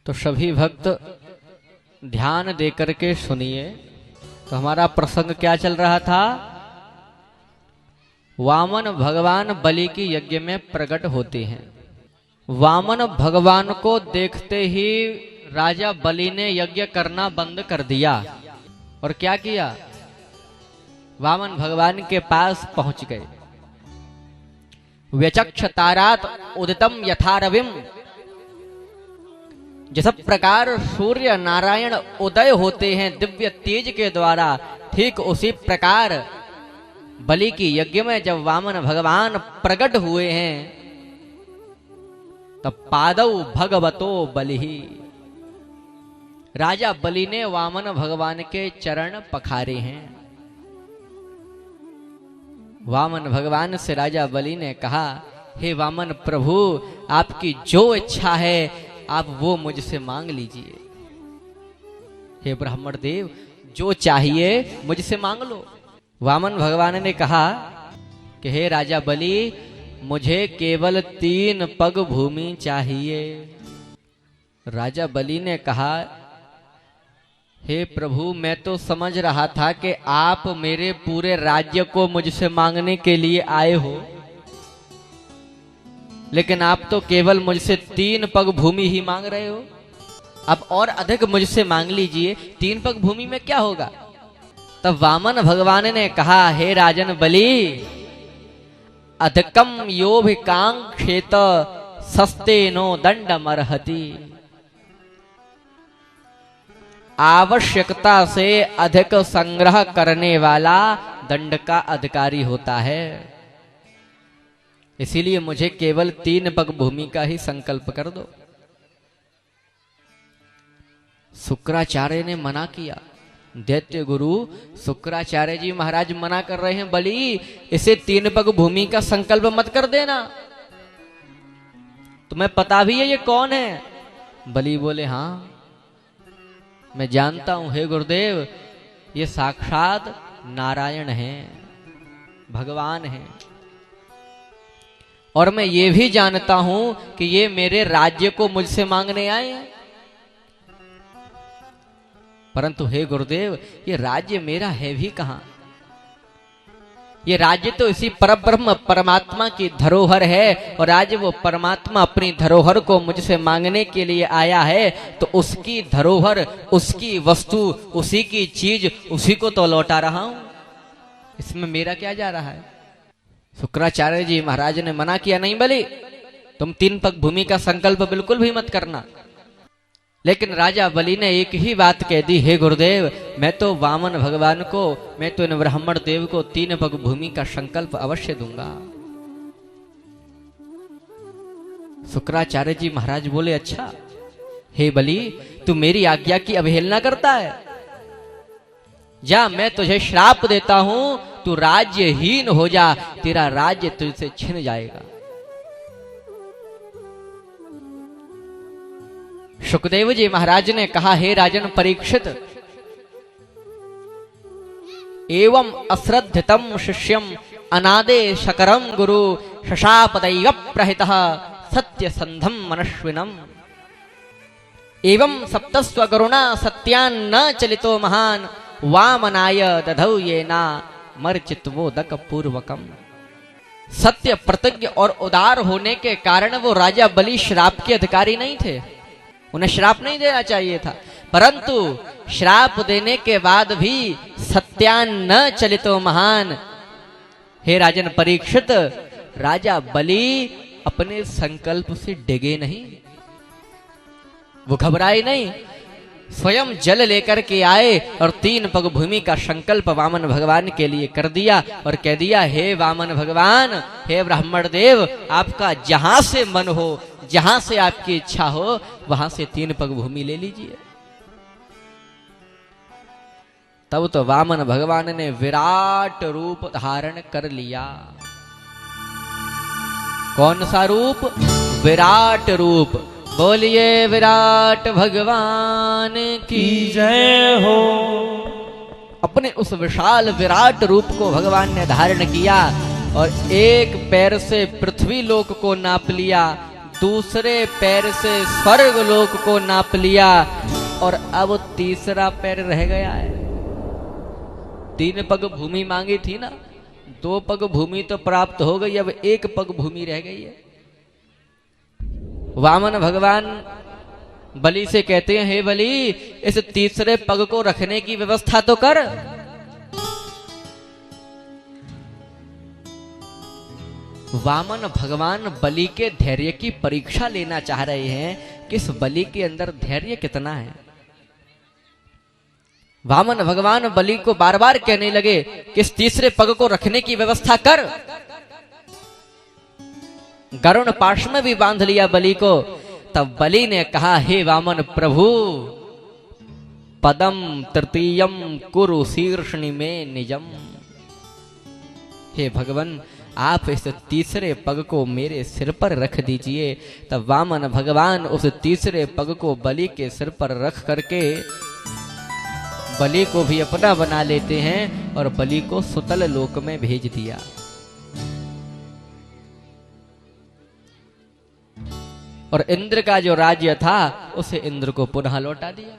तो सभी भक्त ध्यान देकर के सुनिए। तो हमारा प्रसंग क्या चल रहा था? वामन भगवान बलि की यज्ञ में प्रकट होते हैं। वामन भगवान को देखते ही राजा बलि ने यज्ञ करना बंद कर दिया और क्या किया? वामन भगवान के पास पहुंच गए। व्यचक्ष तारात उदितम यथा रविम, जिस प्रकार सूर्य नारायण उदय होते हैं दिव्य तेज के द्वारा, ठीक उसी प्रकार बलि की यज्ञ में जब वामन भगवान प्रकट हुए हैं तब पादौ भगवतो बलि, राजा बलि ने वामन भगवान के चरण पखारे हैं। वामन भगवान से राजा बलि ने कहा, हे वामन प्रभु, आपकी जो इच्छा है आप वो मुझसे मांग लीजिए। हे ब्राह्मण देव, जो चाहिए मुझसे मांग लो। वामन भगवान ने कहा कि हे राजा बलि, मुझे केवल 3 पग भूमि चाहिए। राजा बलि ने कहा, हे प्रभु, मैं तो समझ रहा था कि आप मेरे पूरे राज्य को मुझसे मांगने के लिए आए हो, लेकिन आप तो केवल मुझसे 3 पग भूमि ही मांग रहे हो। अब और अधिक मुझसे मांग लीजिए। 3 पग भूमि में क्या होगा? तब वामन भगवान ने कहा, हे राजन बलि, अधिकम योभिकांक्षेत सस्तेनो दंडमर्हति, आवश्यकता से अधिक संग्रह करने वाला दंड का अधिकारी होता है। इसीलिए मुझे केवल 3 पग भूमि का ही संकल्प कर दो। शुक्राचार्य ने मना किया। दैत्य गुरु शुक्राचार्य जी महाराज मना कर रहे हैं, बलि इसे 3 पग भूमि का संकल्प मत कर देना। तुम्हें पता भी है ये कौन है? बलि बोले, हाँ मैं जानता हूं हे गुरुदेव, ये साक्षात नारायण हैं, भगवान हैं। और मैं ये भी जानता हूं कि ये मेरे राज्य को मुझसे मांगने आए हैं। परंतु हे गुरुदेव, ये राज्य मेरा है भी कहां? ये राज्य तो इसी परब्रह्म परमात्मा की धरोहर है, और आज वो परमात्मा अपनी धरोहर को मुझसे मांगने के लिए आया है, तो उसकी धरोहर, उसकी वस्तु, उसी की चीज, उसी को तो लौटा रहा हूं। इसमें मेरा क्या जा रहा है? शुक्राचार्य जी महाराज ने मना किया, नहीं बलि, तुम 3 पग भूमि का संकल्प बिल्कुल भी मत करना। लेकिन राजा बलि ने एक ही बात कह दी, हे गुरुदेव, मैं तो वामन भगवान को, मैं तो इन ब्राह्मण देव को 3 पग भूमि का संकल्प अवश्य दूंगा। शुक्राचार्य जी महाराज बोले, अच्छा हे बलि, तू मेरी आज्ञा की अवहेलना करता है? जा, मैं तुझे श्राप देता हूं, तू राज्यहीन हो जा, तेरा राज्य तुझसे छिन जाएगा। सुखदेव जी महाराज ने कहा, हे राजन परीक्षित, एवं अश्रद्धितम शिष्यम अनादे शकरम गुरु शशापदैव प्रहितः सत्यसंधम मनस्विनम, एवं सप्तस्व करुणा सत्यान्न चलितो महान वामनाय दधौ येना मर्चित्वोदक पूर्वकम। सत्य प्रतिज्ञ और उदार होने के कारण वो राजा बलि श्राप के अधिकारी नहीं थे, उन्हें श्राप नहीं देना चाहिए था। परंतु श्राप देने के बाद भी सत्यान्न चलितो महान, हे राजन परीक्षित, राजा बलि अपने संकल्प से डिगे नहीं, वो घबराए नहीं, स्वयं जल लेकर के आए और 3 पग भूमि का संकल्प वामन भगवान के लिए कर दिया और कह दिया, हे वामन भगवान, हे ब्राह्मण देव, आपका जहां से मन हो, जहां से आपकी इच्छा हो, वहां से 3 पग भूमि ले लीजिए। तब तो वामन भगवान ने विराट रूप धारण कर लिया। कौन सा रूप? विराट रूप। बोलिए विराट भगवान की जय हो। अपने उस विशाल विराट रूप को भगवान ने धारण किया और एक पैर से पृथ्वी लोक को नाप लिया, दूसरे पैर से स्वर्ग लोक को नाप लिया और अब तीसरा पैर रह गया है। 3 पग भूमि मांगी थी ना, 2 पग भूमि तो प्राप्त हो गई, अब 1 पग भूमि रह गई है। वामन भगवान बलि से कहते हैं, हे बलि, इस तीसरे पग को रखने की व्यवस्था तो कर। वामन भगवान बलि के धैर्य की परीक्षा लेना चाह रहे हैं कि इस बलि के अंदर धैर्य कितना है। वामन भगवान बलि को बार बार कहने लगे कि इस तीसरे पग को रखने की व्यवस्था कर। गरुण पाश में भी बांध लिया बलि को। तब बलि ने कहा, हे वामन प्रभु, पदम तृतीयम कुरु शीर्षणि में निजम। हे भगवान, आप इस तीसरे पग को मेरे सिर पर रख दीजिए। तब वामन भगवान उस तीसरे पग को बलि के सिर पर रख करके बलि को भी अपना बना लेते हैं और बलि को सुतल लोक में भेज दिया। और इंद्र का जो राज्य था उसे इंद्र को पुनः लौटा दिया।